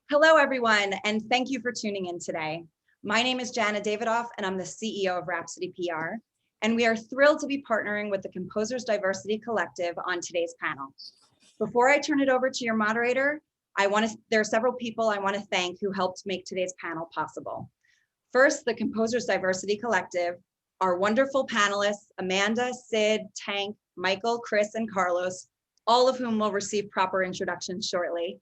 Hello, everyone, and thank you for tuning in today. My name is Jana Davidoff, and I'm the CEO of Rhapsody PR, and we are thrilled to be partnering with the Composers Diversity Collective on today's panel. Before I turn it over to your moderator, there are several people I want to thank who helped make today's panel possible. First, the Composers Diversity Collective, our wonderful panelists, Amanda, Sid, Tank, Michael, Kris, and Carlos, all of whom will receive proper introductions shortly.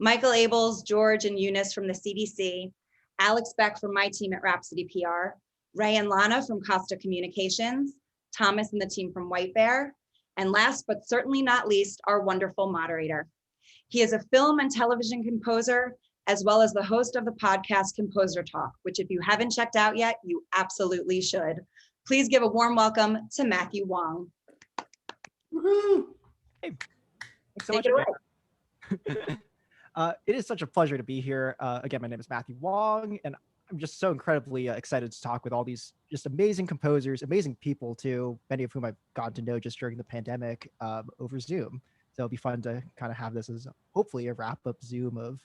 Michael Abels, George, and Eunice from the CDC, Alex Beck from my team at Rhapsody PR, Ray and Lana from Costa Communications, Thomas and the team from White Bear, and last but certainly not least, our wonderful moderator. He is a film and television composer, as well as the host of the podcast Composer Talk, which if you haven't checked out yet, you absolutely should. Please give a warm welcome to Matthew Wang. Woohoo! Hey, thanks so much. It is such a pleasure to be here. Again, my name is Matthew Wang, and I'm just so incredibly excited to talk with all these just amazing composers, amazing people too, many of whom I've gotten to know just during the pandemic over Zoom. So it'll be fun to kind of have this as hopefully a wrap-up Zoom of,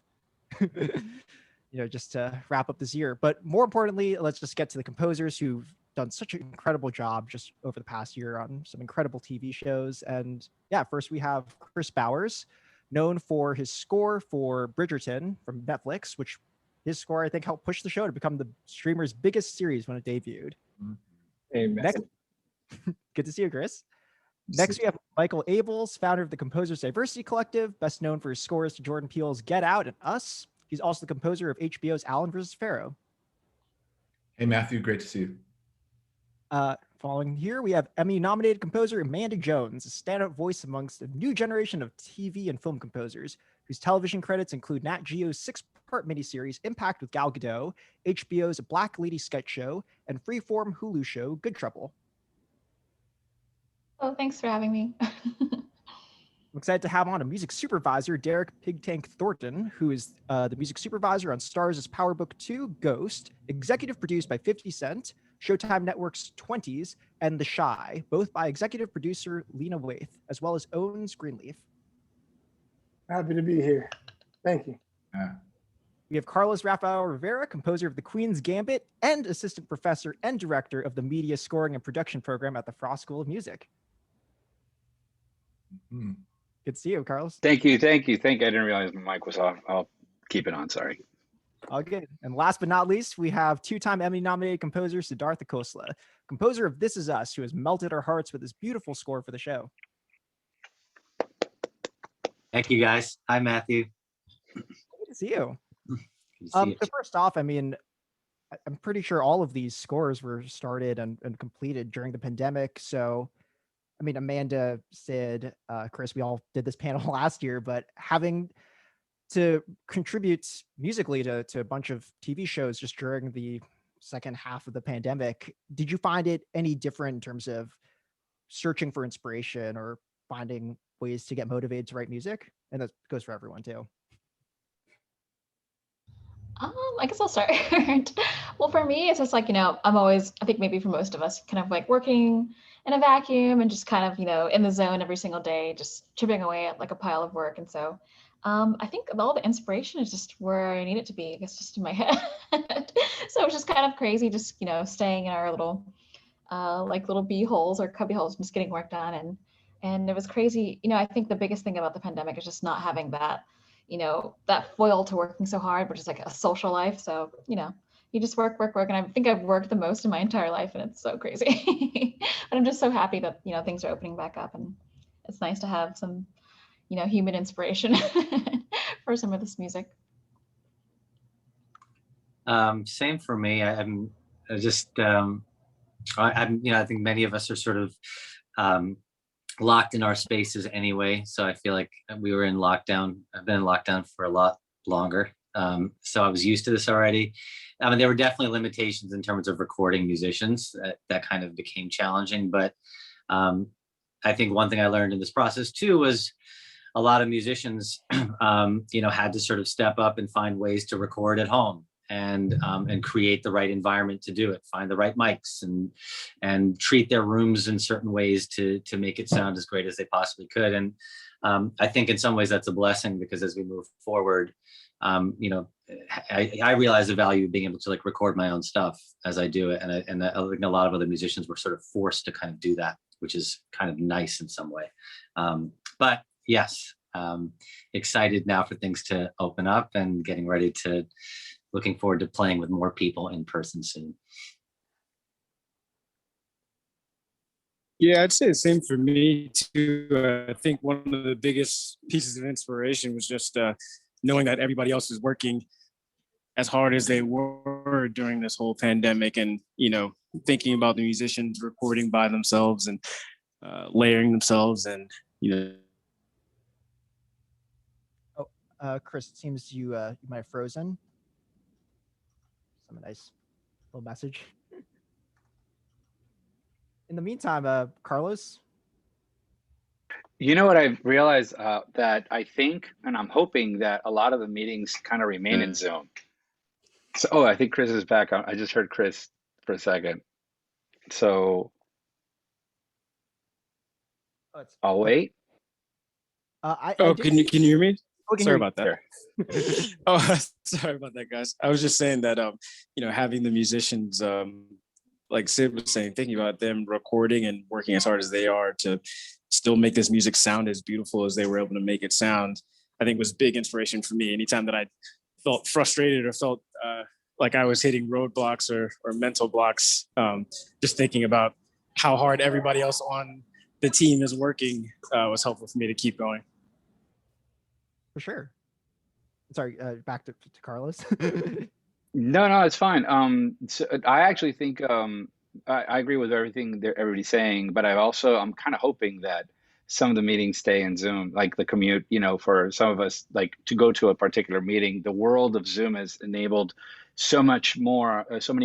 just to wrap up this year. But more importantly, let's just get to the composers who've done such an incredible job just over the past year on some incredible TV shows. And yeah, first we have Kris Bowers, known for his score for Bridgeton from Netflix, which his score, I think, helped push the show to become the streamer's biggest series when it debuted. Amen. Good to see you, Kris. Next, we have Michael Abels, founder of the Composers Diversity Collective, best known for his scores to Jordan Peele's Get Out and Us. He's also the composer of HBO's Alan vs. Pharaoh. Hey, Matthew, great to see you. Following here, we have Emmy-nominated composer Amanda Jones, a standout voice amongst a new generation of TV and film composers, whose television credits include Nat Geo's 6-part miniseries Impact with Gal Gadot, HBO's Black Lady sketch show, and freeform Hulu show Good Trouble. Oh, thanks for having me. I'm excited to have on a music supervisor, Derryck Big Tank Thornton, who is the music supervisor on Starz' Power Book 2, Ghost, executive produced by 50 Cent, Showtime Network's 20s, and The Chi, both by executive producer Lena Waithe, as well as owns Greenleaf. Happy to be here. Thank you. We have Carlos Rafael Rivera, composer of The Queen's Gambit, and assistant professor and director of the Media Scoring and Production program at the Frost School of Music. Mm-hmm. Good to see you, Carlos. Thank you. I didn't realize my mic was off. I'll keep it on, sorry. All good. And last but not least, we have 2-time Emmy-nominated composer Siddhartha Khosla, composer of This Is Us, who has melted our hearts with his beautiful score for the show. Thank you, guys. Hi, Matthew. Good to see you. So first off, I mean, I'm pretty sure all of these scores were started and completed during the pandemic. So, I mean, Amanda, Sid, Kris, we all did this panel last year, but having to contribute musically to a bunch of TV shows just during the second half of the pandemic, did you find it any different in terms of searching for inspiration or finding ways to get motivated to write music? And that goes for everyone too. I guess I'll start. Well, for me, it's just like, I'm always, I think maybe for most of us, kind of like working in a vacuum and just kind of, in the zone every single day, just chipping away at like a pile of work. And so I think all the inspiration is just where I need it to be, I guess, just in my head. So it's just kind of crazy, just, staying in our little, little bee holes or cubby holes, just getting work done. And it was crazy. I think the biggest thing about the pandemic is just not having that, that foil to working so hard, which is like a social life. So, you just work. And I think I've worked the most in my entire life, and it's so crazy. But I'm just so happy that, things are opening back up, and it's nice to have some, human inspiration for some of this music. Same for me. I think many of us are sort of locked in our spaces anyway. So I feel like we were in lockdown. I've been in lockdown for a lot longer. So I was used to this already. I mean, there were definitely limitations in terms of recording musicians that kind of became challenging. But I think one thing I learned in this process too was a lot of musicians, had to sort of step up and find ways to record at home and create the right environment to do it, find the right mics and treat their rooms in certain ways to make it sound as great as they possibly could. And I think in some ways that's a blessing, because as we move forward, you know, I realize the value of being able to like record my own stuff as I do it. And I think a lot of other musicians were sort of forced to kind of do that, which is kind of nice in some way. But yes, excited now for things to open up and getting ready to, looking forward to playing with more people in person soon. Yeah, I'd say the same for me too. I think one of the biggest pieces of inspiration was just knowing that everybody else is working as hard as they were during this whole pandemic, and you know, thinking about the musicians recording by themselves and layering themselves, and you know. Kris, it seems you might have frozen. Some nice little message. In the meantime, Carlos. You know what I've realized that I think, and I'm hoping that a lot of the meetings kind of remain in Zoom. So, oh, I think Kris is back. I just heard Kris for a second. So I'll wait. Can you hear me? Sorry about that. Sure. Oh, sorry about that, guys. I was just saying that you know, having the musicians, like Sid was saying, thinking about them recording and working as hard as they are to still make this music sound as beautiful as they were able to make it sound, I think was big inspiration for me. Anytime that I felt frustrated or felt like I was hitting roadblocks or mental blocks, just thinking about how hard everybody else on the team is working was helpful for me to keep going. For sure. Sorry, back to Carlos. No, it's fine. So I actually think I agree with everything that everybody's saying, but I'm kind of hoping that some of the meetings stay in Zoom, like the commute, you know, for some of us, like to go to a particular meeting. The world of Zoom has enabled so many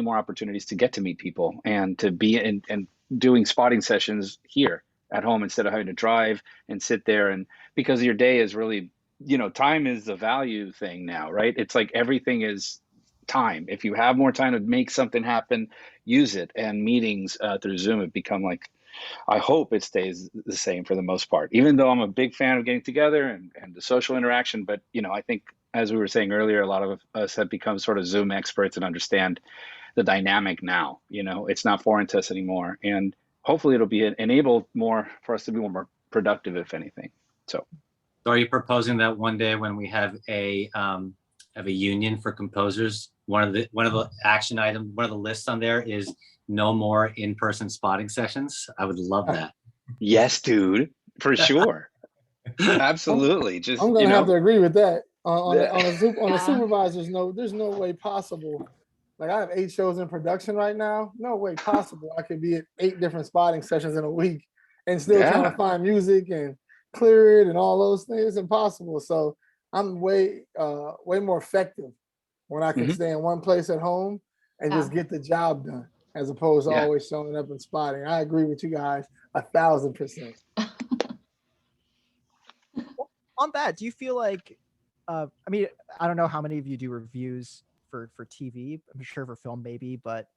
more opportunities to get to meet people and to be in and doing spotting sessions here at home instead of having to drive and sit there. And because your day is really, you know, time is the value thing now, right? It's like everything is time. If you have more time to make something happen, use it. And meetings through Zoom have become like, I hope it stays the same for the most part, even though I'm a big fan of getting together and the social interaction. But, you know, I think, as we were saying earlier, a lot of us have become sort of Zoom experts and understand the dynamic now. You know, it's not foreign to us anymore. And hopefully it'll be enabled more for us to be more productive, if anything. So are you proposing that one day when we have a union for composers, one of the action items, one of the lists on there is no more in-person spotting sessions? I would love that. Yes, dude, for sure. Absolutely. Just I'm gonna have to agree with that. On Yeah. a supervisor's note, there's no way possible. Like, I have 8 shows in production right now. No way possible I could be at 8 different spotting sessions in a week and still trying to find music and clear it and all those things. It's impossible. So I'm way more effective when I can stay in one place at home and just get the job done, as opposed to always showing up and spotting. I agree with you guys 1,000%. On that, do you feel like, I mean, I don't know how many of you do reviews for TV. I'm sure for film maybe, but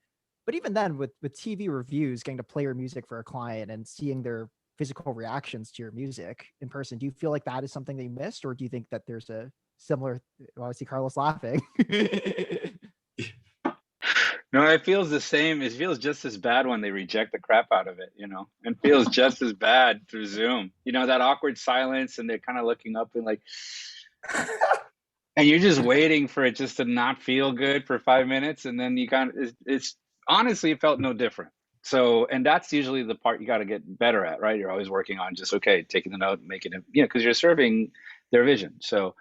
even then with TV reviews, getting to play your music for a client and seeing their physical reactions to your music in person, do you feel like that is something that you missed, or do you think that there's a similar? Well, I see Carlos laughing. No, it feels the same. It feels just as bad when they reject the crap out of it, you know, and feels just as bad through Zoom. You know, that awkward silence and they're kind of looking up and like, and you're just waiting for it just to not feel good for 5 minutes. And then you it's honestly, it felt no different. So, and that's usually the part you got to get better at, right? You're always working on just, okay, taking the note, making it, you know, because you're serving their vision. So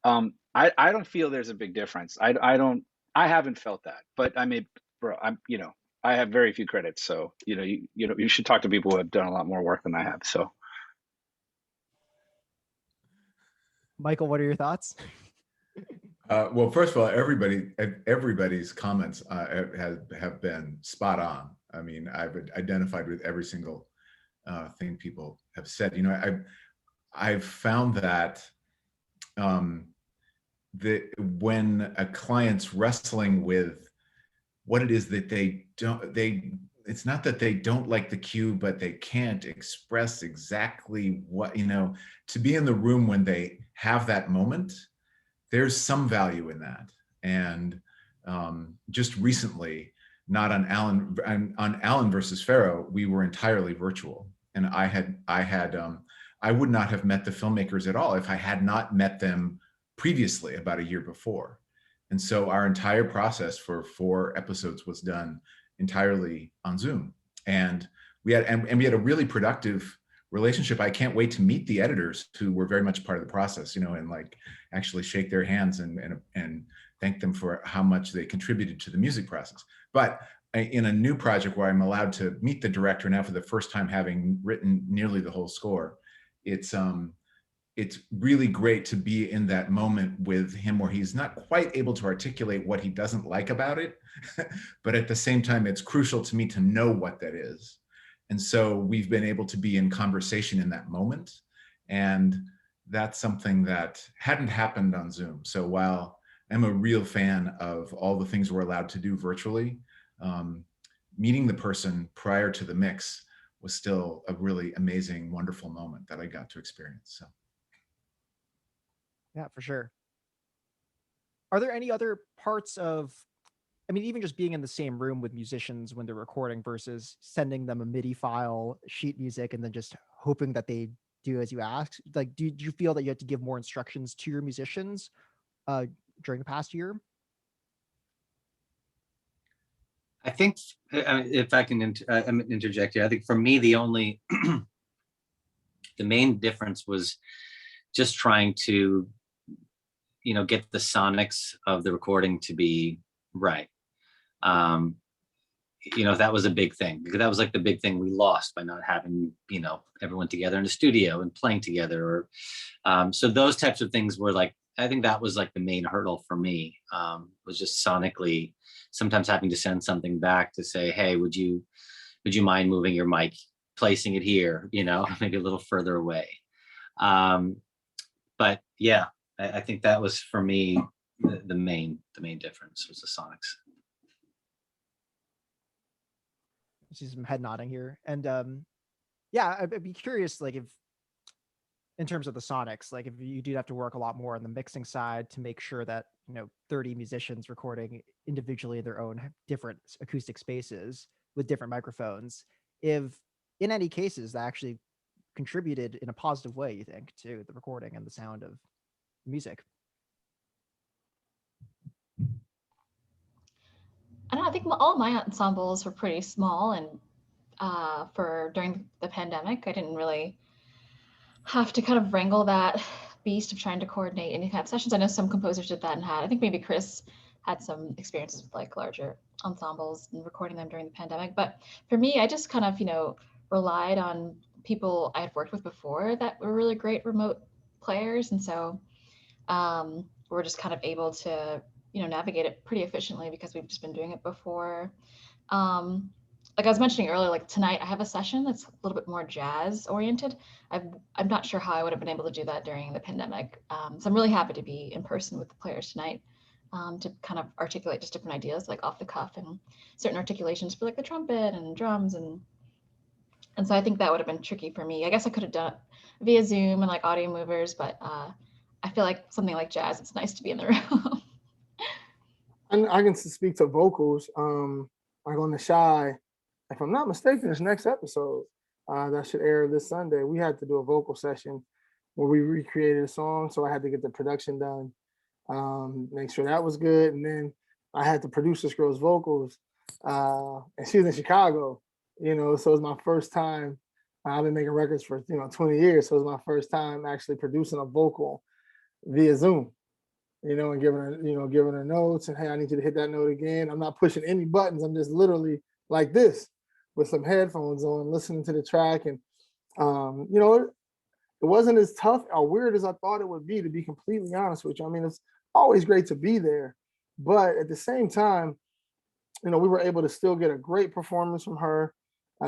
I don't feel there's a big difference. I haven't felt that, but I mean, bro, you know, I have very few credits. So, you know, you should talk to people who have done a lot more work than I have. So. Michael, what are your thoughts? Well, first of all, everybody's comments have been spot on. I mean, I've identified with every single thing people have said. You know, I've found that when a client's wrestling with what it is that they it's not that they don't like the cue, but they can't express exactly what, to be in the room when they have that moment, there's some value in that. And just recently, not on Alan versus Pharaoh, we were entirely virtual. And I would not have met the filmmakers at all if I had not met them previously, about a year before. And so our entire process for 4 episodes was done entirely on Zoom. And we had a really productive relationship. I can't wait to meet the editors who were very much part of the process, and like actually shake their hands and thank them for how much they contributed to the music process. But in a new project where I'm allowed to meet the director now for the first time, having written nearly the whole score, it's really great to be in that moment with him where he's not quite able to articulate what he doesn't like about it, but at the same time, it's crucial to me to know what that is. And so we've been able to be in conversation in that moment. And that's something that hadn't happened on Zoom. So while I'm a real fan of all the things we're allowed to do virtually, meeting the person prior to the mix was still a really amazing, wonderful moment that I got to experience. So. Yeah, for sure. Are there any other parts of, even just being in the same room with musicians when they're recording versus sending them a MIDI file, sheet music, and then just hoping that they do as you ask? Like, do you feel that you have to give more instructions to your musicians during the past year? I think, if I can interject here, I think for me, the main difference was just trying to, get the sonics of the recording to be right. That was a big thing, because that was like the big thing we lost by not having, everyone together in the studio and playing together. Or so those types of things were like, I think that was like the main hurdle for me, was just sonically sometimes having to send something back to say, hey, would you mind moving your mic, placing it here, maybe a little further away. But yeah, I think that was for me the main difference was the sonics. I see some head nodding here, and yeah, I'd be curious, like, if in terms of the sonics, like if you do have to work a lot more on the mixing side to make sure that 30 musicians recording individually in their own different acoustic spaces with different microphones, if in any cases that actually contributed in a positive way, you think, to the recording and the sound of music? I think all my ensembles were pretty small, and for during the pandemic, I didn't really have to kind of wrangle that beast of trying to coordinate any kind of sessions. I know some composers did that and I think maybe Kris had some experiences with like larger ensembles and recording them during the pandemic. But for me, I just kind of, relied on people I had worked with before that were really great remote players. And so we're just kind of able to, navigate it pretty efficiently because we've just been doing it before. Like I was mentioning earlier, like tonight I have a session that's a little bit more jazz oriented. I'm not sure how I would have been able to do that during the pandemic. So I'm really happy to be in person with the players tonight to kind of articulate just different ideas like off the cuff and certain articulations for like the trumpet and drums. And so I think that would have been tricky for me. I guess I could have done it via Zoom and like audio movers, but I feel like something like jazz, it's nice to be in the room. And I can speak to vocals, like on The Chi. If I'm not mistaken, this next episode that should air this Sunday, we had to do a vocal session where we recreated a song. So I had to get the production done, make sure that was good. And then I had to produce this girl's vocals. And she was in Chicago, so it was my first time. I've been making records for 20 years. So it was my first time actually producing a vocal via Zoom, and giving her notes and, hey, I need you to hit that note again. I'm not pushing any buttons. I'm just literally like this with some headphones on, listening to the track. And, it wasn't as tough or weird as I thought it would be, to be completely honest with you. It's always great to be there. But at the same time, we were able to still get a great performance from her,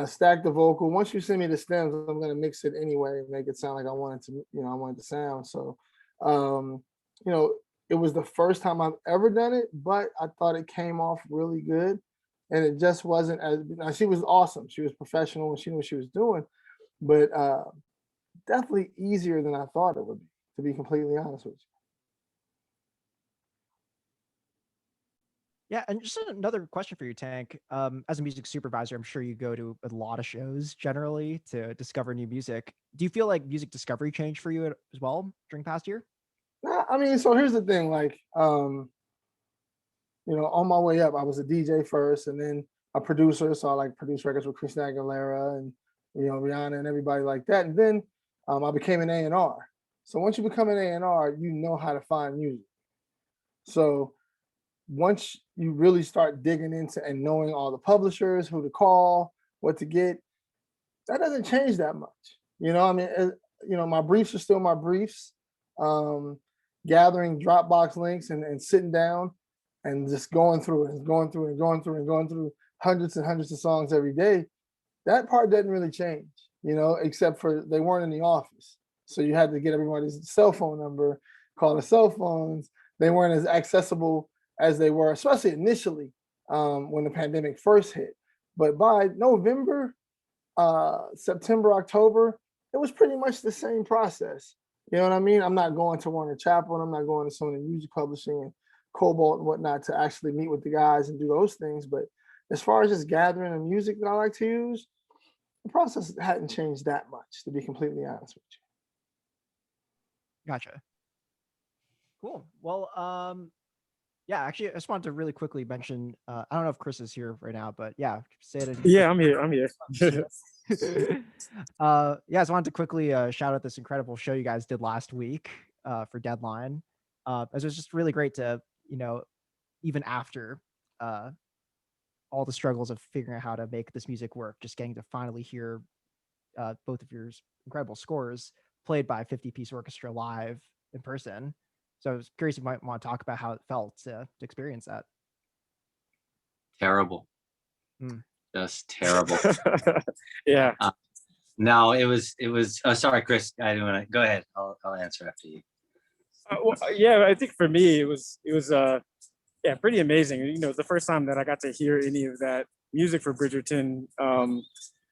stack the vocal. Once you send me the stems, I'm going to mix it anyway and make it sound like I want it to sound. So, it was the first time I've ever done it, but I thought it came off really good. and it just wasn't as. Now, she was awesome. She was professional and she knew what she was doing, but definitely easier than I thought it would be. To be completely honest with you. Yeah, and just another question for you, Tank. As a music supervisor, I'm sure you go to a lot of shows generally to discover new music. Do you feel like music discovery changed for you as well during the past year? Nah, I mean, so here's the thing, like, you know, on my way up, I was a DJ first and then a producer. So I like produced records with Christina Aguilera and, you know, Rihanna and everybody like that. And then I became an A&R. So once you become an A&R, you know how to find music. So once you really start digging into and knowing all the publishers, who to call, what to get, that doesn't change that much. You know, I mean, you know, my briefs are still my briefs. Gathering Dropbox links and sitting down and just going through it and going through hundreds and hundreds of songs every day. That part doesn't really change, you know, except for they weren't in the office. So you had to get everybody's cell phone number, call the cell phones. They weren't as accessible as they were, especially initially when the pandemic first hit. But by November, September, October, it was pretty much the same process. You know what I mean? I'm not going to Warner Chappell, and I'm not going to Sony Music Publishing and Cobalt and whatnot to actually meet with the guys and do those things. But as far as just gathering the music that I like to use, the process hadn't changed that much, to be completely honest with you. Gotcha. Cool. Well, yeah, actually, I just wanted to really quickly mention, I don't know if Kris is here right now, but yeah, Sid. Yeah, I'm here. Yeah, I just wanted to quickly shout out this incredible show you guys did last week for Deadline. It was just really great to, you know, even after all the struggles of figuring out how to make this music work, just getting to finally hear both of your incredible scores played by a 50-piece orchestra live in person. So I was curious if you might want to talk about how it felt to experience that. Terrible. Just terrible. Yeah. No, it was. Sorry, Kris. I don't want to go ahead. I'll answer after you. Well, yeah, I think for me it was yeah, pretty amazing. You know, the first time that I got to hear any of that music for Bridgerton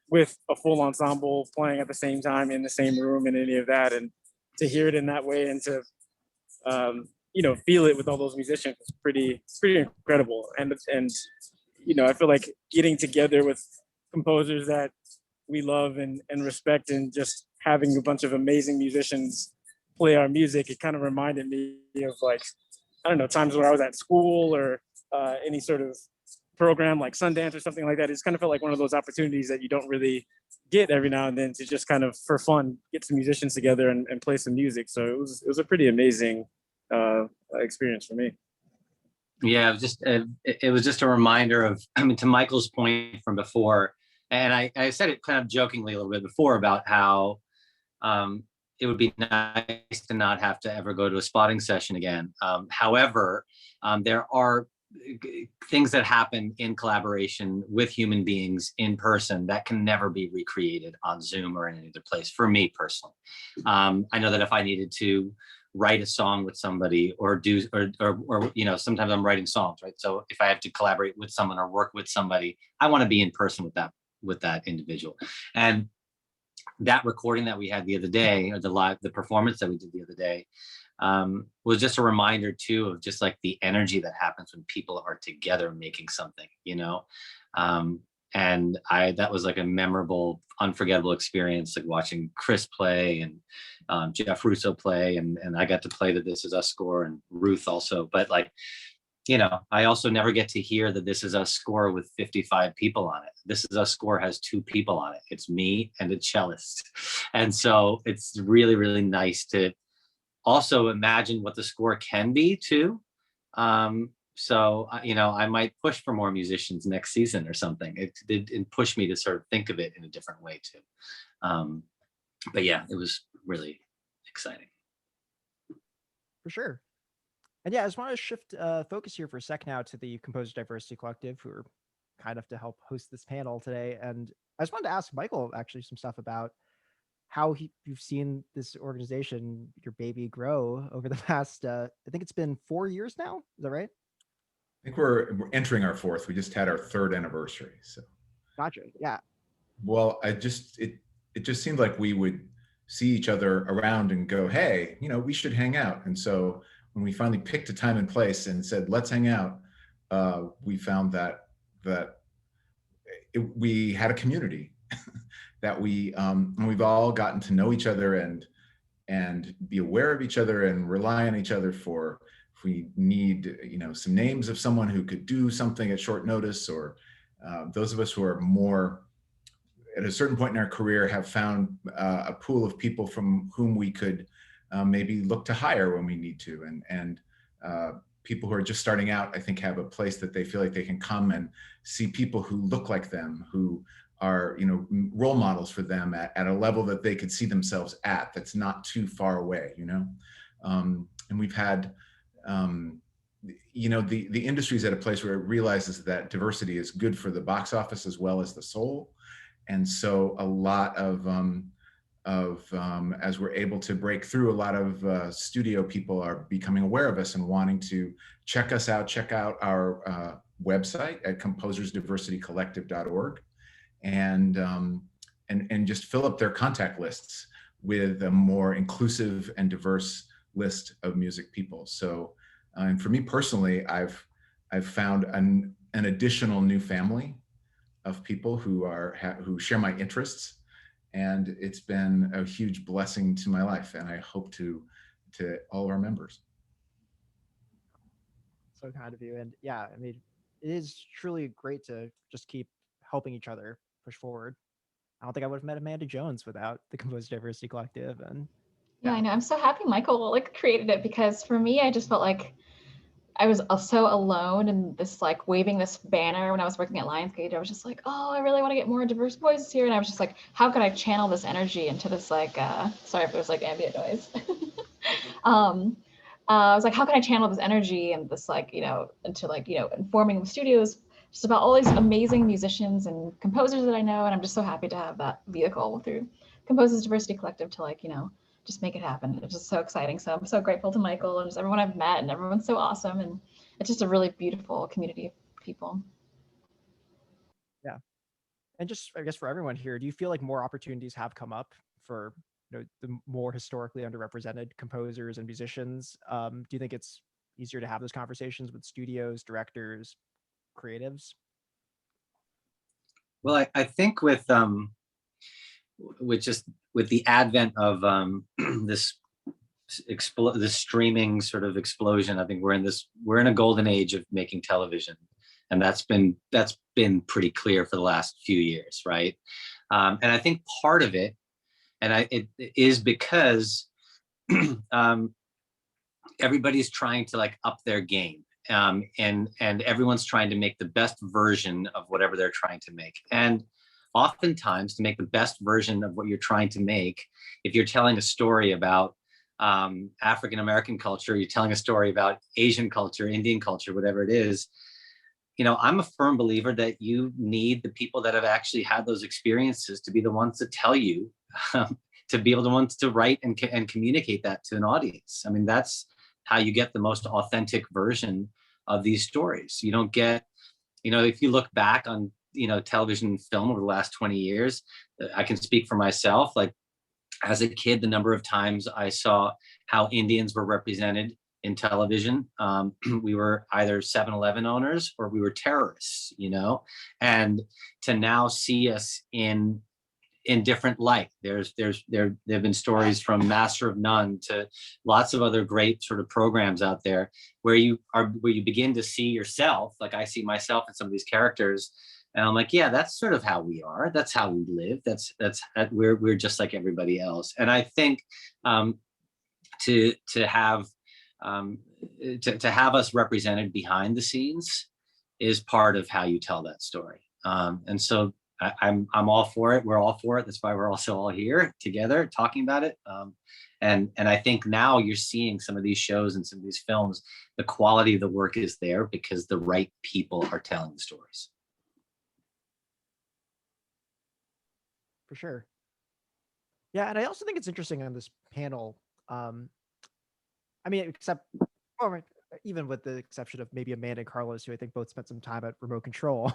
with a full ensemble playing at the same time in the same room and any of that, and to hear it in that way and to you know, feel it with all those musicians was pretty incredible. And you know, I feel like getting together with composers that we love and respect, and just having a bunch of amazing musicians play our music, it kind of reminded me of, like, I don't know, times where I was at school or any sort of program like Sundance or something like that. It's kind of felt like one of those opportunities that you don't really get every now and then, to just kind of, for fun, get some musicians together and play some music. So it was a pretty amazing experience for me. Yeah, it was just a reminder of, I mean, to Michael's point from before, and I said it kind of jokingly a little bit before about how it would be nice to not have to ever go to a spotting session again. However, there are things that happen in collaboration with human beings in person that can never be recreated on Zoom or in any other place, for me personally. I know that if I needed to write a song with somebody or do, or you know, sometimes I'm writing songs, right? So if I have to collaborate with someone or work with somebody, I want to be in person with that individual. And that recording that we had the other day, or the performance that we did the other day, was just a reminder too of just like the energy that happens when people are together making something, you know. And that was like a memorable, unforgettable experience, like watching Kris play and Jeff Russo play, and I got to play the This Is Us score, and Ruth also. But like, you know, I also never get to hear the This Is Us score with 55 people on it. This Is Us score has 2 people on it. It's me and a cellist. And so it's really, really nice to also imagine what the score can be too. So, you know, I might push for more musicians next season or something. It did push me to sort of think of it in a different way too. But yeah, it was really exciting. For sure. And yeah, I just want to shift focus here for a sec now to the Composer Diversity Collective, who are kind of to help host this panel today. And I just wanted to ask Michael actually some stuff about how you've seen this organization, your baby, grow over the past, I think it's been 4 years now. Is that right? think we're entering our fourth. We just had our third anniversary. So. Gotcha. Yeah. Well, it just seemed like we would see each other around and go, hey, we should hang out. And so when we finally picked a time and place and said, let's hang out, we found that we had a community that we've all gotten to know each other and be aware of each other and rely on each other if we need, some names of someone who could do something at short notice, or those of us who are more at a certain point in our career have found a pool of people from whom we could maybe look to hire when we need to. And people who are just starting out, I think, have a place that they feel like they can come and see people who look like them, who are, role models for them at a level that they could see themselves at, that's not too far away, and we've had, the industry's at a place where it realizes that diversity is good for the box office as well as the soul. And so a lot of as we're able to break through, a lot of studio people are becoming aware of us and wanting to check us out, check out our website at composersdiversitycollective.org, and just fill up their contact lists with a more inclusive and diverse list of music people. So, and for me personally, I've found an additional new family of people who share my interests, and it's been a huge blessing to my life, and I hope to all of our members. So kind of you. And yeah, I mean, it is truly great to just keep helping each other push forward. I don't think I would have met Amanda Jones without the Composer Diversity Collective. And yeah, I know. I'm so happy Michael created it, because for me, I just felt like I was so alone in this, waving this banner when I was working at Lionsgate. I was just like, oh, I really want to get more diverse voices here. And I was just like, how could I channel this energy into this, sorry if it was ambient noise. I was like, how can I channel this energy and this, into informing the studios just about all these amazing musicians and composers that I know. And I'm just so happy to have that vehicle through Composers Diversity Collective to, just make it happen. It's just so exciting. So I'm so grateful to Michael and just everyone I've met, and everyone's so awesome. And it's just a really beautiful community of people. Yeah. And just, I guess, for everyone here, do you feel like more opportunities have come up for the more historically underrepresented composers and musicians? Do you think it's easier to have those conversations with studios, directors, creatives? Well, I think with the advent of this streaming sort of explosion, I think we're in a golden age of making television, and that's been pretty clear for the last few years, right? And I think part of it, it is because everybody's trying to up their game, and everyone's trying to make the best version of whatever they're trying to make. And oftentimes, to make the best version of what you're trying to make, if you're telling a story about African American culture, you're telling a story about Asian culture, Indian culture, whatever it is, I'm a firm believer that you need the people that have actually had those experiences to be the ones to tell you, to be able to write and communicate that to an audience. I mean, that's how you get the most authentic version of these stories. You don't get, if you look back on, television and film over the last 20 years, I can speak for myself. As a kid, the number of times I saw how Indians were represented in television, we were either 7-Eleven owners or we were terrorists, and to now see us in different light. There have been stories from Master of None to lots of other great sort of programs out there where you begin to see yourself, like I see myself in some of these characters, and I'm like, yeah, that's sort of how we are. That's how we live. We're just like everybody else. And I think to have us represented behind the scenes is part of how you tell that story. And so I'm all for it. We're all for it. That's why we're also all here together talking about it. And I think now you're seeing some of these shows and some of these films, the quality of the work is there because the right people are telling the stories. For sure. Yeah, and I also think it's interesting on this panel. I mean, except, even with the exception of maybe Amanda and Carlos, who I think both spent some time at remote control,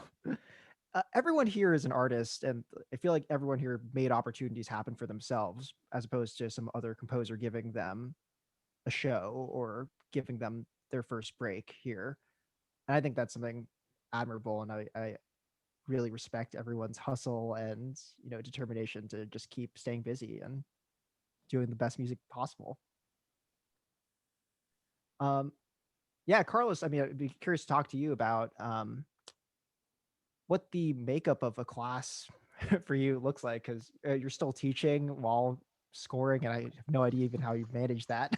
everyone here is an artist, and I feel like everyone here made opportunities happen for themselves, as opposed to some other composer giving them a show or giving them their first break here. And I think that's something admirable, and I really respect everyone's hustle and determination to just keep staying busy and doing the best music possible. Yeah, Carlos, I mean, I'd be curious to talk to you about what the makeup of a class for you looks like, because you're still teaching while scoring, and I have no idea even how you manage that.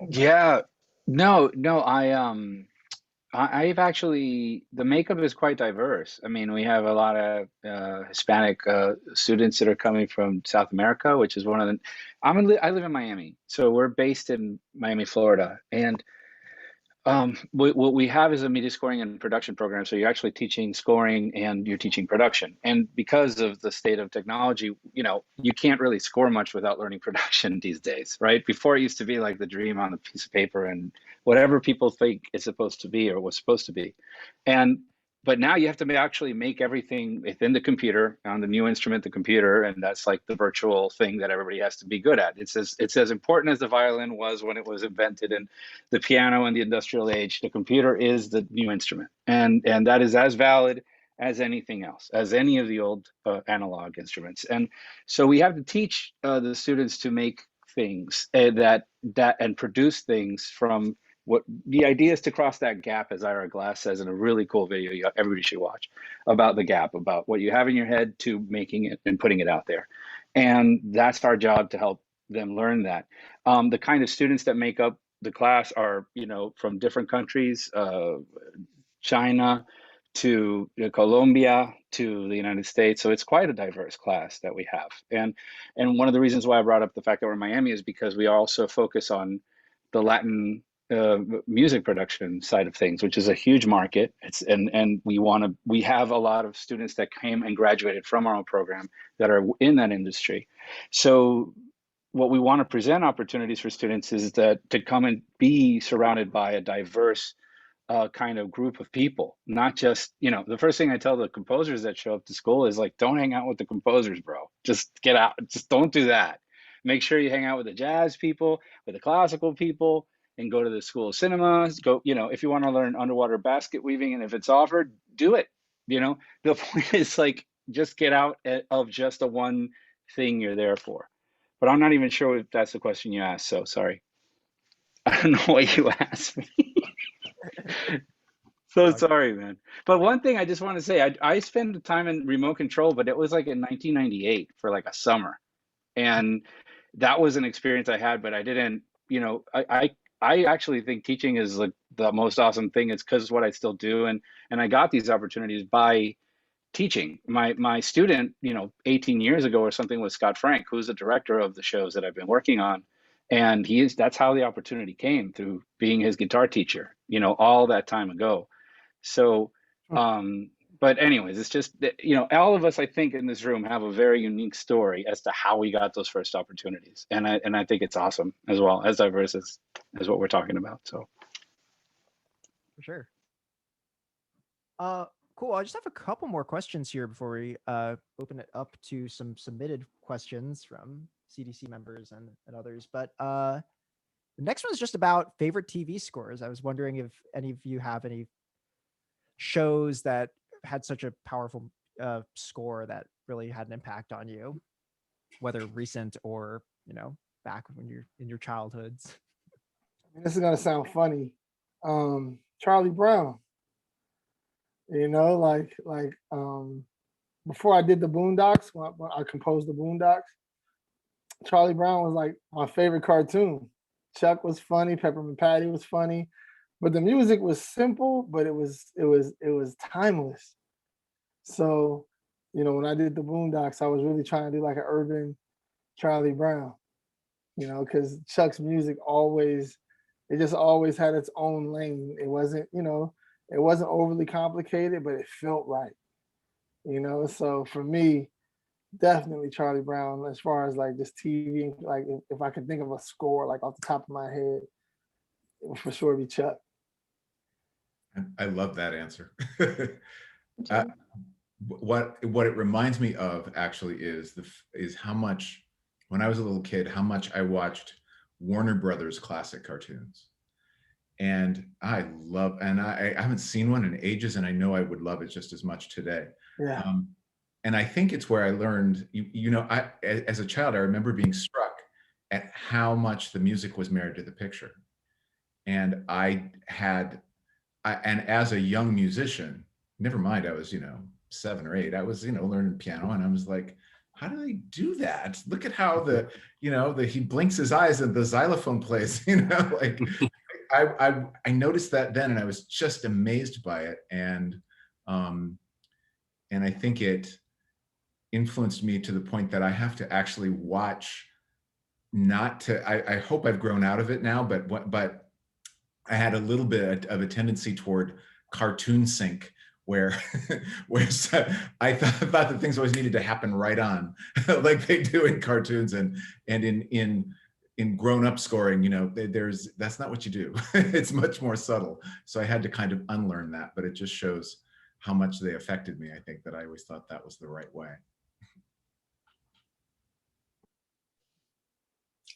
Yeah, no, I've actually, the makeup is quite diverse. I mean, we have a lot of Hispanic students that are coming from South America, which is one of the, I live in Miami, so we're based in Miami, Florida, and what we have is a media scoring and production program. So you're actually teaching scoring and you're teaching production. And because of the state of technology, you can't really score much without learning production these days, right? Before it used to be like the dream on a piece of paper and whatever people think it's supposed to be or was supposed to be. But now you have to actually make everything within the computer on the new instrument, the computer, and that's like the virtual thing that everybody has to be good at. It's as important as the violin was when it was invented, and the piano in the industrial age. The computer is the new instrument, and that is as valid as anything else, as any of the old analog instruments. And so we have to teach the students to make things that and produce things from. What the idea is to cross that gap, as Ira Glass says in a really cool video everybody should watch, about the gap, about what you have in your head to making it and putting it out there. And that's our job, to help them learn that. The kind of students that make up the class are, from different countries, China to Colombia to the United States. So it's quite a diverse class that we have. And one of the reasons why I brought up the fact that we're in Miami is because we also focus on the Latin music production side of things, which is a huge market. And we have a lot of students that came and graduated from our own program that are in that industry. So what we want to present opportunities for students is that to come and be surrounded by a diverse kind of group of people, not just, the first thing I tell the composers that show up to school is like, don't hang out with the composers, bro. Just get out. Just don't do that. Make sure you hang out with the jazz people, with the classical people, and go to the school of cinemas. Go, if you want to learn underwater basket weaving, and if it's offered, do it. The point is like, just get out of just the one thing you're there for. But I'm not even sure if that's the question you asked. So sorry. I don't know what you asked me. So sorry, man. But one thing I just want to say, I spent time in remote control, but it was like in 1998 for like a summer. And that was an experience I had, but I didn't, I actually think teaching is like the most awesome thing. It's because it's what I still do. And I got these opportunities by teaching. My student, 18 years ago or something, was Scott Frank, who's the director of the shows that I've been working on. And that's how the opportunity came, through being his guitar teacher, all that time ago. So, but anyways, it's just that, all of us, I think, in this room have a very unique story as to how we got those first opportunities. And I think it's awesome, as well, as diverse as what we're talking about. So. For sure. Cool. I just have a couple more questions here before we open it up to some submitted questions from CDC members and others. But the next one is just about favorite TV scores. I was wondering if any of you have any shows that had such a powerful score that really had an impact on you, whether recent or back when you're in your childhoods. This is gonna sound funny. Charlie Brown. Before I did the Boondocks, when I composed the Boondocks, Charlie Brown was like my favorite cartoon. Chuck was funny, Peppermint Patty was funny, but the music was simple, but it was timeless. So, when I did the Boondocks, I was really trying to do like an urban Charlie Brown, because Chuck's music just always had its own lane. It wasn't, it wasn't overly complicated, but it felt right, So for me, definitely Charlie Brown, as far as like just TV, like if I could think of a score like off the top of my head, for sure be Chuck. I love that answer. What it reminds me of actually is how much, when I was a little kid, how much I watched Warner Brothers classic cartoons. And I haven't seen one in ages, and I know I would love it just as much today. Yeah. And I think it's where I learned, as a child, I remember being struck at how much the music was married to the picture. And and as a young musician, never mind, I was, 7 or 8, I was, learning piano, and I was like, how do they do that? Look at how he blinks his eyes and the xylophone plays, like I noticed that then, and I was just amazed by it. And I think it influenced me to the point that I have to actually watch, I hope I've grown out of it now, but I had a little bit of a tendency toward cartoon sync, where I thought that things always needed to happen right on, like they do in cartoons, and in grown-up scoring, that's not what you do. It's much more subtle. So I had to kind of unlearn that, but it just shows how much they affected me. I think that I always thought that was the right way.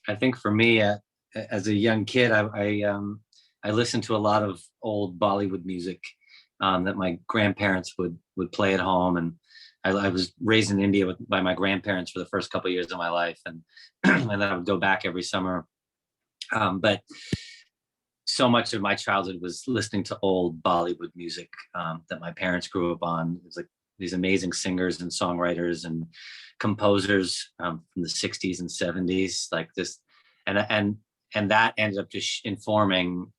I think for me, as a young kid, I listened to a lot of old Bollywood music that my grandparents would play at home, and I was raised in India by my grandparents for the first couple of years of my life, and and then I would go back every summer. But so much of my childhood was listening to old Bollywood music that my parents grew up on. It was like these amazing singers and songwriters and composers from the 60s and 70s, like this, and that ended up just informing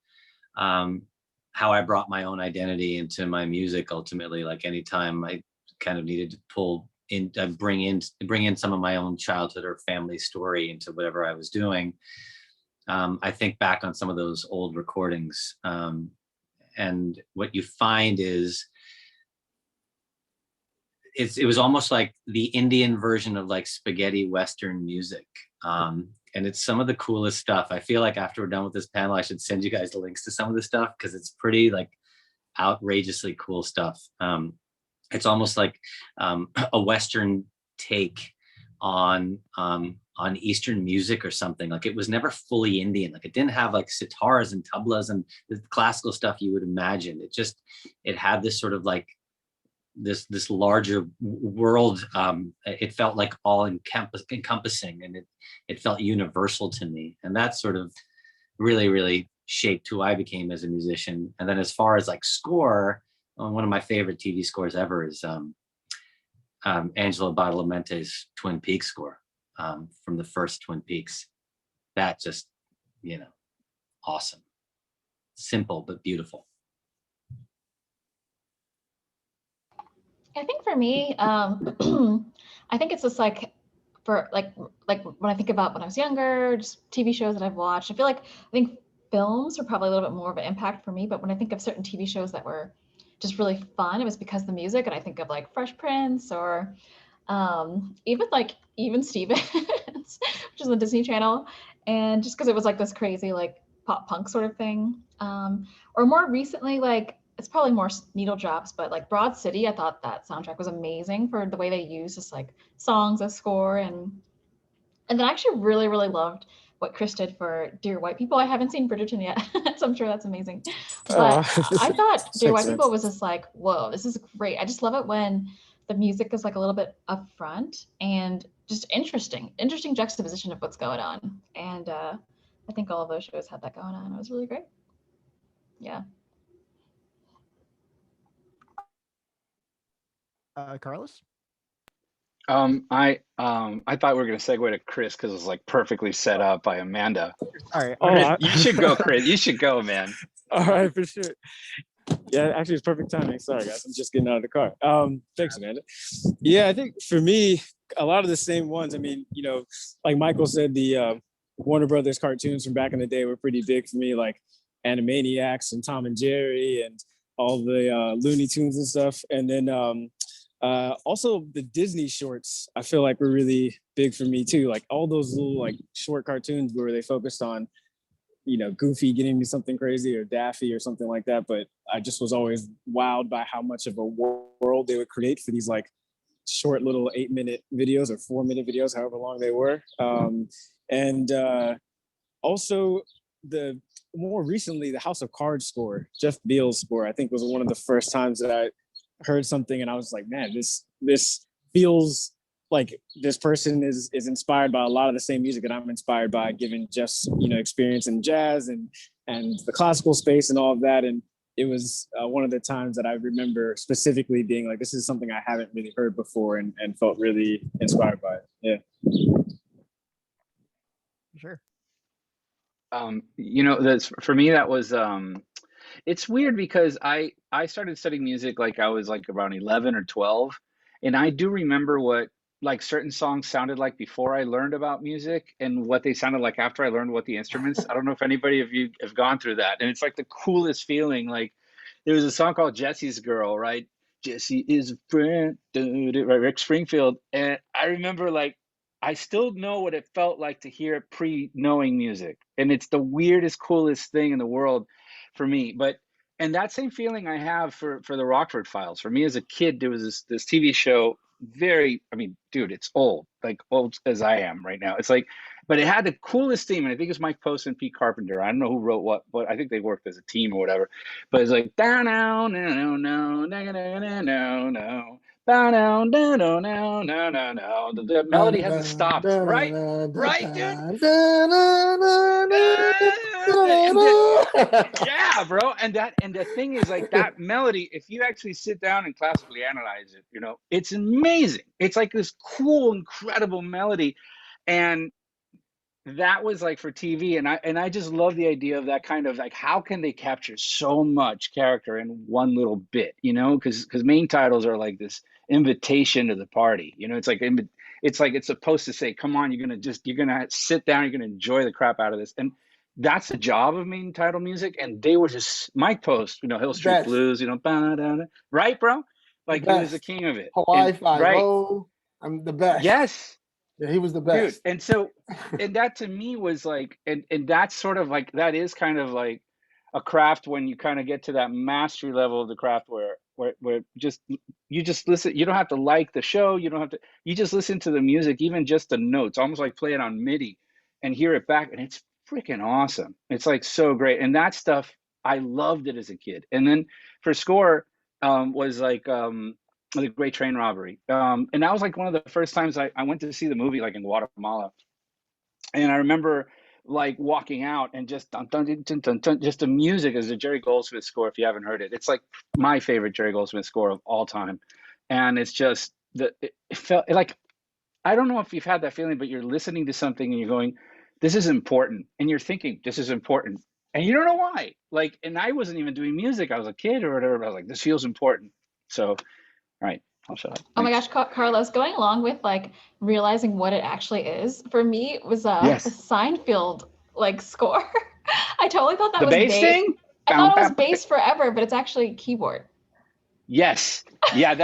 how I brought my own identity into my music. Ultimately, like anytime I kind of needed to bring in some of my own childhood or family story into whatever I was doing, I think back on some of those old recordings, and what you find is it was almost like the Indian version of like spaghetti Western music. And it's some of the coolest stuff. I feel like after we're done with this panel, I should send you guys the links to some of this stuff, because it's pretty like outrageously cool stuff. It's almost like a Western take on Eastern music or something. Like it was never fully Indian. Like it didn't have like sitars and tablas and the classical stuff you would imagine. It had this sort of like this larger world. It felt like all encompassing, and it felt universal to me. And that sort of really, really shaped who I became as a musician. And then as far as like score, one of my favorite TV scores ever is Angelo Badalamenti's Twin Peaks score from the first Twin Peaks. That just, awesome. Simple, but beautiful. I think for me, I think it's just like for like when I think about when I was younger, just TV shows that I've watched, I think films are probably a little bit more of an impact for me. But when I think of certain TV shows that were just really fun, it was because of the music. And I think of like Fresh Prince or even Stevens, which is the Disney Channel. And just because it was like this crazy like pop punk sort of thing. Or more recently, like it's probably more needle drops, but like Broad City, I thought that soundtrack was amazing for the way they use just like songs as score. And then I actually really, really loved what Kris did for Dear White People. I haven't seen Bridgeton yet, so I'm sure that's amazing. But I thought Dear White People was just like, whoa, this is great. I just love it when the music is like a little bit upfront and just interesting juxtaposition of what's going on. And I think all of those shows had that going on. It was really great. Yeah. Carlos? I thought we were gonna segue to Kris because it was like perfectly set up by Amanda. All right. Kris, you should go, Kris. You should go, man. All right, for sure. Yeah, actually, it's perfect timing. Sorry, guys. I'm just getting out of the car. Thanks, Amanda. Yeah, I think for me, a lot of the same ones. I mean, like Michael said, the Warner Brothers cartoons from back in the day were pretty big for me, like Animaniacs and Tom and Jerry and all the Looney Tunes and stuff. And then also the Disney shorts, I feel like were really big for me too. Like all those little like short cartoons where they focused on Goofy getting into something crazy or Daffy or something like that. But I just was always wowed by how much of a world they would create for these like short little 8-minute videos or 4-minute videos, however long they were. And also more recently, the House of Cards score, Jeff Beal's score, I think was one of the first times that I heard something and I was like, man, this feels like this person is inspired by a lot of the same music that I'm inspired by, given Jeff's experience in jazz and the classical space and all of that. And it was one of the times that I remember specifically being like, this is something I haven't really heard before and felt really inspired by it. Yeah. Sure. For me, that was, it's weird because I started studying music like I was like around 11 or 12. And I do remember what like certain songs sounded like before I learned about music and what they sounded like after I learned what the instruments. I don't know if anybody of you have gone through that. And it's like the coolest feeling. Like there was a song called Jesse's Girl, right? Jesse is a friend, right? Rick Springfield. And I remember like, I still know what it felt like to hear pre-knowing music. And it's the weirdest, coolest thing in the world for me. And that same feeling I have for the Rockford Files. For me as a kid, there was this TV show, dude, it's old as I am right now. It's like, but it had the coolest theme. And I think it's Mike Post and Pete Carpenter. I don't know who wrote what, but I think they worked as a team or whatever. But it's like, down, no, no, no, no, no, no, no. No, no, no, no, no, no. The melody hasn't stopped, right? Right, dude? Yeah, bro. And the thing is like that melody, if you actually sit down and classically analyze it, it's amazing. It's like this cool, incredible melody. And that was like for TV. And I just love the idea of that kind of like, how can they capture so much character in one little bit, because main titles are like this invitation to the party. It's like it's supposed to say, come on, you're gonna sit down, you're gonna enjoy the crap out of this. And that's the job of main title music. And they were just Mike Post, Hill Street Blues, right, bro? Like he was the king of it. Hawaii Five-0, I'm the best. Yes. Yeah, he was the best. Dude. And that to me was like, and that's sort of like, that is kind of like a craft when you kind of get to that mastery level of the craft where you just listen. You don't have to like the show. You just listen to the music, even just the notes, almost like play it on MIDI and hear it back. And it's freaking awesome. It's like so great. And that stuff, I loved it as a kid. And then for score was like, The Great Train Robbery. And that was like one of the first times I went to see the movie like in Guatemala. And I remember like walking out and just dun, dun, dun, dun, dun, dun, just the music is a Jerry Goldsmith score. If you haven't heard it, it's like my favorite Jerry Goldsmith score of all time. And it's just it felt like, I don't know if you've had that feeling, but you're listening to something and you're going, this is important. And you're thinking, this is important. And you don't know why. Like, and I wasn't even doing music. I was a kid or whatever. But I was like, this feels important. So, all right, I'll shut up. Oh my gosh, Carlos, going along with like realizing what it actually is, for me, it was a Seinfeld like score. I totally thought that was bass thing. I thought it was bass forever, but it's actually keyboard. Yes. Yeah,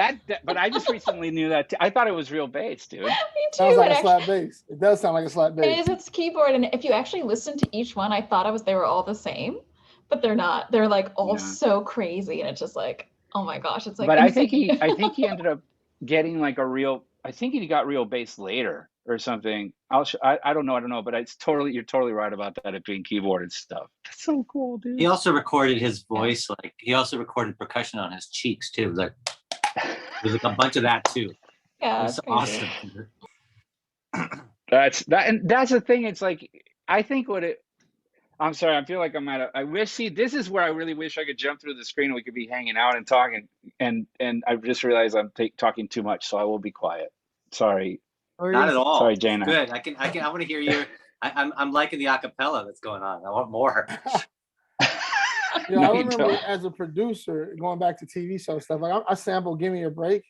but I just recently knew that too. I thought it was real bass, dude. Me too. Sounds like a slap bass. It does sound like a slap bass. It is, it's keyboard. And if you actually listen to each one, I thought they were all the same, but they're not. They're like all so crazy. And it's just like, oh my gosh, it's like. But I think he ended up getting like I think he got real bass later or something. I don't know, but you're totally right about that, it being keyboard and stuff. That's so cool, dude. He also recorded his voice, like he also recorded percussion on his cheeks too. It was like a bunch of that too. Yeah, it's awesome. That's the thing. It's like, I think I'm sorry, I feel like this is where I really wish I could jump through the screen and we could be hanging out and talking. And I just realized I'm talking too much, so I will be quiet. Sorry. Not at all. Sorry, Jana. Good. I want to hear you. I'm liking the acapella that's going on. I want more. I remember as a producer, going back to TV show stuff, like I sampled "Give Me a Break,"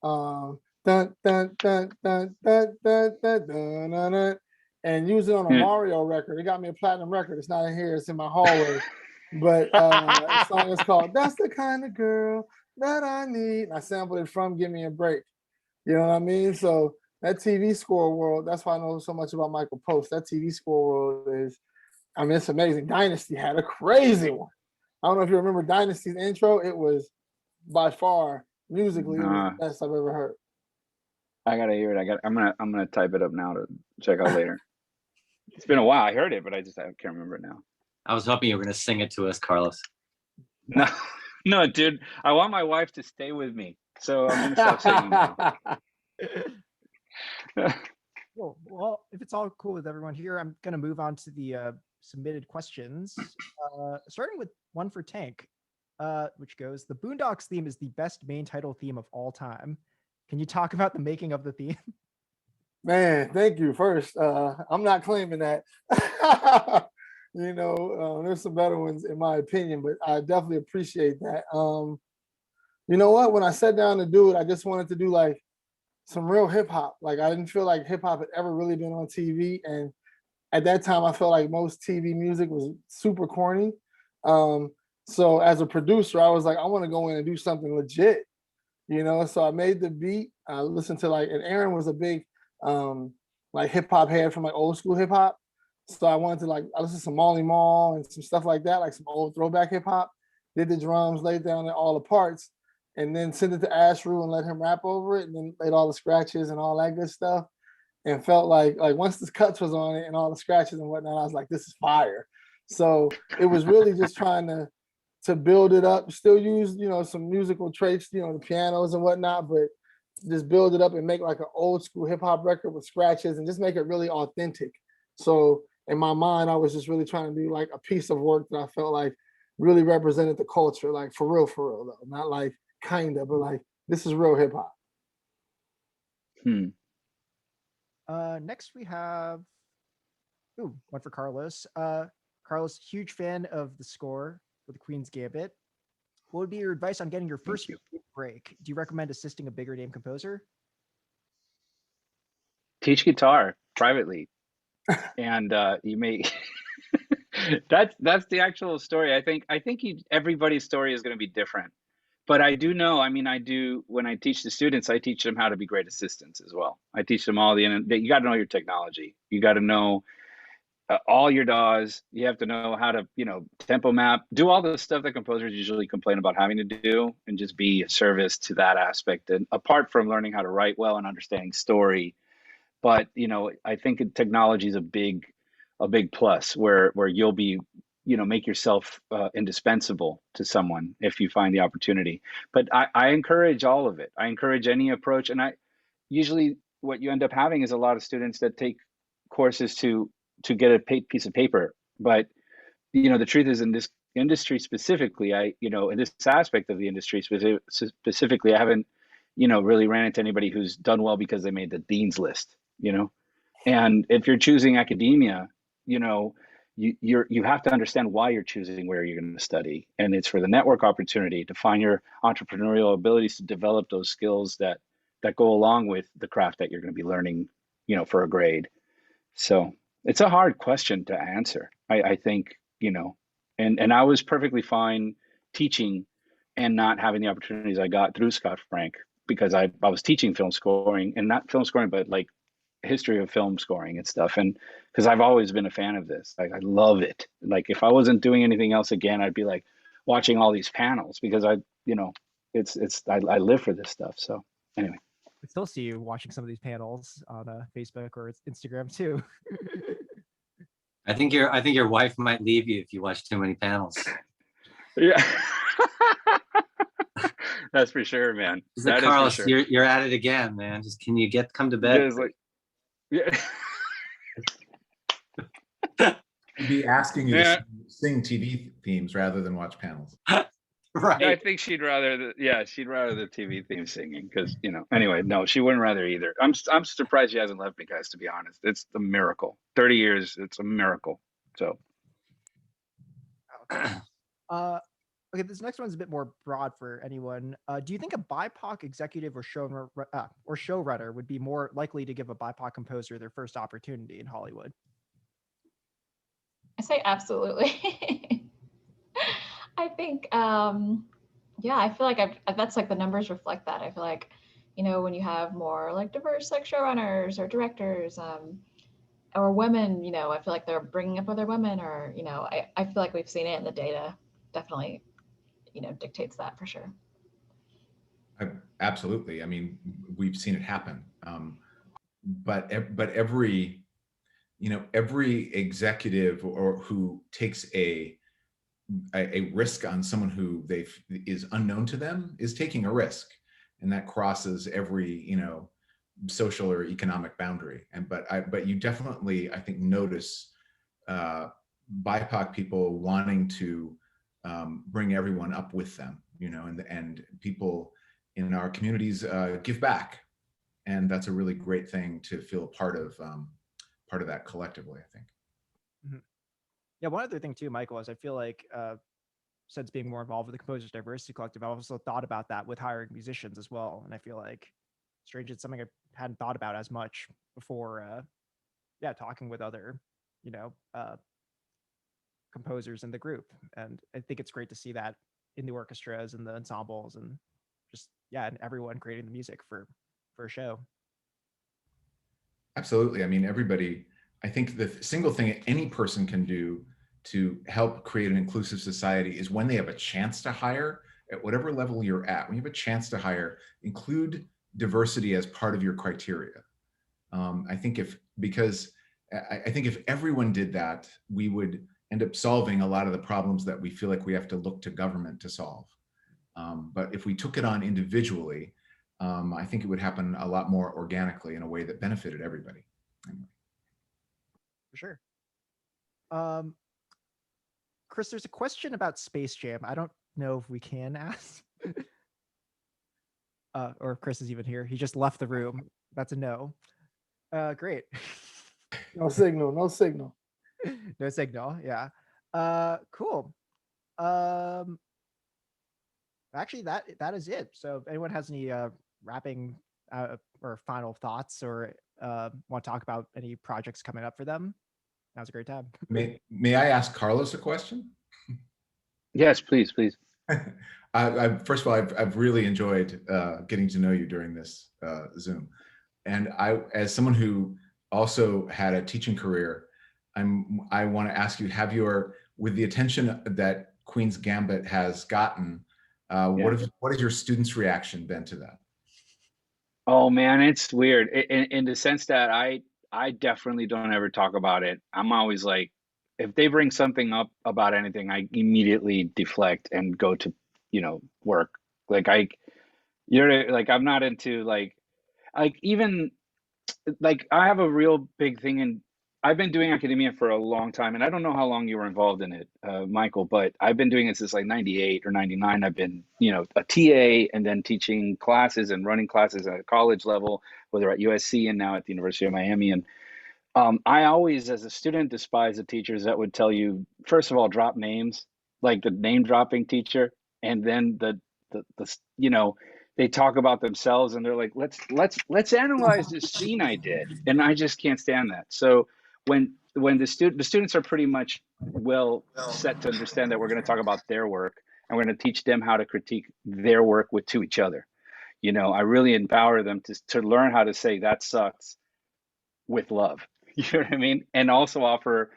dun, dun, dun, dun, dun, dun, dun, dun, dun, dun, and use it on a Mario record. It got me a platinum record. It's not in here. It's in my hallway. But the song is called "That's the Kind of Girl That I Need." And I sampled it from "Give Me a Break." You know what I mean? So that TV score world, that's why I know so much about Michael Post. That TV score world is I mean, it's amazing. Dynasty had a crazy one. I don't know if you remember Dynasty's intro. It was by far musically it was the best I've ever heard. I gotta hear it. I'm gonna type it up now to check out later. It's been a while. I heard it, but I can't remember it now. I was hoping you were going to sing it to us, Carlos. No, no, dude. I want my wife to stay with me, so I'm gonna stop singing now. Cool. Well, if it's all cool with everyone here, I'm going to move on to the submitted questions, starting with one for Tank, which goes, the Boondocks theme is the best main title theme of all time. Can you talk about the making of the theme? Man, thank you. First, I'm not claiming that. There's some better ones in my opinion, but I definitely appreciate that. You know what? When I sat down to do it, I just wanted to do like some real hip hop. Like I didn't feel like hip hop had ever really been on TV, and at that time, I felt like most TV music was super corny. So as a producer, I was like, I want to go in and do something legit, So I made the beat. I listened to and Aaron was a big like hip hop head from like old school hip hop. So I wanted to I listened to some Molly Mall and some stuff like that, like some old throwback hip hop. Did the drums, laid down all the parts, and then sent it to Ashrew and let him rap over it, and then laid all the scratches and all that good stuff. And felt like once the cuts was on it and all the scratches and whatnot, I was like, this is fire. So it was really just trying to build it up, still use, some musical traits, the pianos and whatnot, but just build it up and make like an old school hip hop record with scratches and just make it really authentic. So in my mind, I was just really trying to do like a piece of work that I felt like really represented the culture, like for real though, not like kinda, but like this is real hip hop. Next we have one for Carlos. Carlos, huge fan of the score for the Queen's Gambit. What would be your advice on getting your first break? Do you recommend assisting a bigger name composer? Teach guitar privately, and you may. That's the actual story. I think everybody's story is going to be different, but I do know. I mean, when I teach the students, I teach them how to be great assistants as well. I teach them all you got to know your technology. You got to know all your DAWs. You have to know how to, tempo map, do all the stuff that composers usually complain about having to do, and just be a service to that aspect. And apart from learning how to write well and understanding story, but I think technology is a big plus where you'll be, make yourself indispensable to someone if you find the opportunity. But I encourage all of it. I encourage any approach, and usually what you end up having is a lot of students that take courses to get a piece of paper. But, the truth is in this industry specifically, in this aspect of the industry specifically, I haven't, really ran into anybody who's done well because they made the dean's list, and if you're choosing academia, you have to understand why you're choosing where you're going to study. And it's for the network opportunity to find your entrepreneurial abilities to develop those skills that go along with the craft that you're going to be learning, for a grade. So it's a hard question to answer. I think, and I was perfectly fine teaching and not having the opportunities I got through Scott Frank, because I was teaching film scoring, and not film scoring, but like history of film scoring and stuff. And because I've always been a fan of this, I love it. Like if I wasn't doing anything else again, I'd be like watching all these panels because I live for this stuff. So anyway. I still see you watching some of these panels on Facebook or Instagram too. I think your wife might leave you if you watch too many panels. Yeah. That's for sure, man. Like, Carlos, sure. You're at it again, man. Just can you come to bed? Yeah. I'd be asking you to sing TV themes rather than watch panels. Right. I think she'd rather the TV theme singing because, anyway, no, she wouldn't rather either. I'm surprised she hasn't left me, guys, to be honest. It's a miracle. 30 years, it's a miracle. So. Okay, this next one's a bit more broad for anyone. Do you think a BIPOC executive or showrunner would be more likely to give a BIPOC composer their first opportunity in Hollywood? I say absolutely. I think, I feel like that's like the numbers reflect that. I feel like, when you have more like diverse like showrunners or directors, or women, you know, I feel like they're bringing up other women, or, you know, I feel like we've seen it, and the data definitely, you know, dictates that for sure. Absolutely. I mean, we've seen it happen. But every, you know, every executive or who takes a risk on someone who is unknown to them is taking a risk, and that crosses every, you know, social or economic boundary. And but you definitely, I think, notice BIPOC people wanting to bring everyone up with them, you know, and people in our communities give back, and that's a really great thing to feel part of that collectively, I think. Mhm. Yeah, one other thing too, Michael, is I feel like since being more involved with the Composers Diversity Collective, I've also thought about that with hiring musicians as well. And I feel like strange, it's something I hadn't thought about as much before. Yeah, talking with other, you know, composers in the group, and I think it's great to see that in the orchestras and the ensembles, and just, yeah, and everyone creating the music for a show. Absolutely. I mean, everybody, I think the single thing any person can do to help create an inclusive society is when they have a chance to hire, at whatever level you're at, when you have a chance to hire, include diversity as part of your criteria. I think because I think if everyone did that, we would end up solving a lot of the problems that we feel like we have to look to government to solve. But if we took it on individually, I think it would happen a lot more organically in a way that benefited everybody. Anyway. For sure. Kris, there's a question about Space Jam. I don't know if we can ask. Or if Kris is even here. He just left the room. That's a no. Great. No signal, no signal. No signal, yeah. Cool. Actually, that is it. So if anyone has any wrapping or final thoughts, or want to talk about any projects coming up for them, now's a great time. May I ask Carlos a question? Yes, please. First of all, I've really enjoyed getting to know you during this Zoom. And as someone who also had a teaching career, I want to ask you, with the attention that Queen's Gambit has gotten, what has your students' reaction been to that? Oh man, it's weird in the sense that I definitely don't ever talk about it. I'm always like, if they bring something up about anything, I immediately deflect and go to, you know, work. Like I'm not into like even like I have a real big thing, and I've been doing academia for a long time, and I don't know how long you were involved in it, Michael, but I've been doing it since like 98 or 99. I've been, you know, a TA and then teaching classes and running classes at a college level, whether at USC and now at the University of Miami. And I always, as a student, despise the teachers that would tell you, first of all, drop names, like the name dropping teacher, and then the you know, they talk about themselves and they're like, let's analyze this scene I did, and I just can't stand that. So when the students are pretty much well set to understand that we're going to talk about their work and we're going to teach them how to critique their work to each other, you know, I really empower them to learn how to say that sucks with love. You know what I mean? And also offer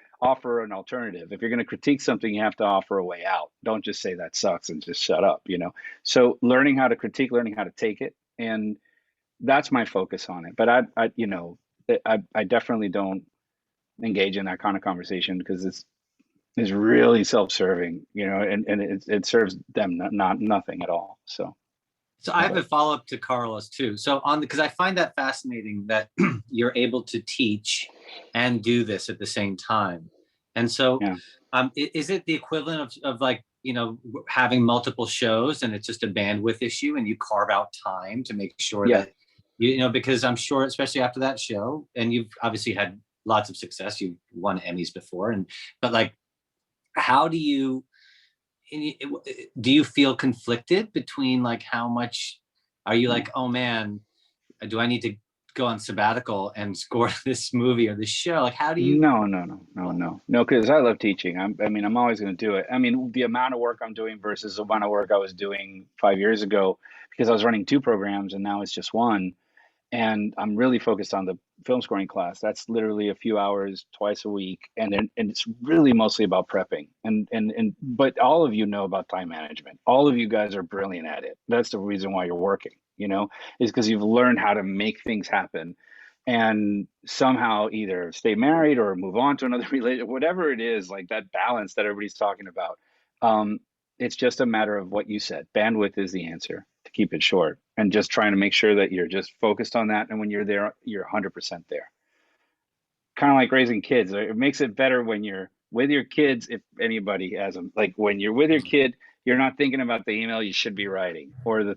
an alternative. If you're going to critique something, you have to offer a way out. Don't just say that sucks and just shut up, you know? So learning how to critique, learning how to take it. And that's my focus on it. But I you know, I definitely don't engage in that kind of conversation because it's really self-serving, you know, and it serves them nothing at all. So I have a follow-up to Carlos too. So because I find that fascinating that you're able to teach and do this at the same time. And so is it the equivalent of like, you know, having multiple shows and it's just a bandwidth issue and you carve out time to make sure that, you know, because I'm sure, especially after that show, and you've obviously had lots of success, you've won Emmys before, but like, how do you feel conflicted between like how much are you like, oh man, do I need to go on sabbatical and score this movie or this show? Like, how do you? No, because I love teaching. I mean, I'm always going to do it. I mean, the amount of work I'm doing versus the amount of work I was doing 5 years ago, because I was running 2 programs and now it's just one. and I'm really focused on the film scoring class. That's literally a few hours twice a week, and it's really mostly about prepping. But all of you know about time management. All of you guys are brilliant at it. That's the reason why you're working, is because you've learned how to make things happen, and somehow either stay married or move on to another relationship, whatever it is, like that balance that everybody's talking about. It's just a matter of what you said. Bandwidth is the answer, to keep it short, and just trying to make sure that you're just focused on that. And when you're there, you're 100% there. Kind of like raising kids. It makes it better when you're with your kids, if anybody has them. Like when you're with your kid, you're not thinking about the email you should be writing, or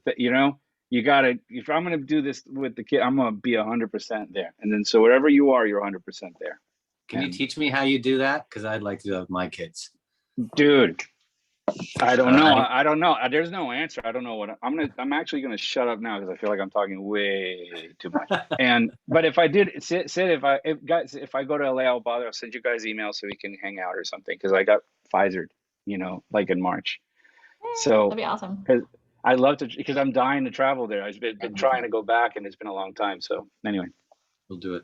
you gotta, if I'm gonna do this with the kid, I'm gonna be 100% there. And then so wherever you are, you're 100% there. Can you teach me how you do that? Because I'd like to do that with my kids. Dude, I don't know. I don't know. There's no answer. I don't know what I'm actually gonna shut up now because I feel like I'm talking way too much. But if I did, Sid, if I go to LA, I'll send you guys emails so we can hang out or something, because I got Pfizered, like in March. So that'd be awesome. I'd love to, because I'm dying to travel there. I've been trying to go back, and it's been a long time. So anyway, we'll do it.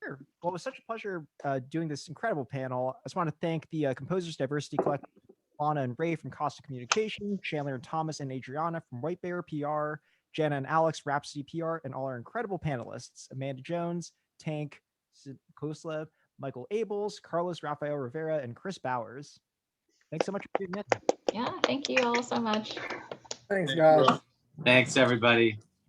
Sure. Well, it was such a pleasure doing this incredible panel. I just want to thank the Composers Diversity Collective, Lana and Ray from Costa Communication, Chandler and Thomas and Adriana from White Bear PR, Jenna and Alex, Rhapsody PR, and all our incredible panelists, Amanda Jones, Tank, Khosla, Michael Abels, Carlos Rafael Rivera, and Kris Bowers. Thanks so much for being in. Yeah, thank you all so much. Thanks, guys. Thanks, everybody.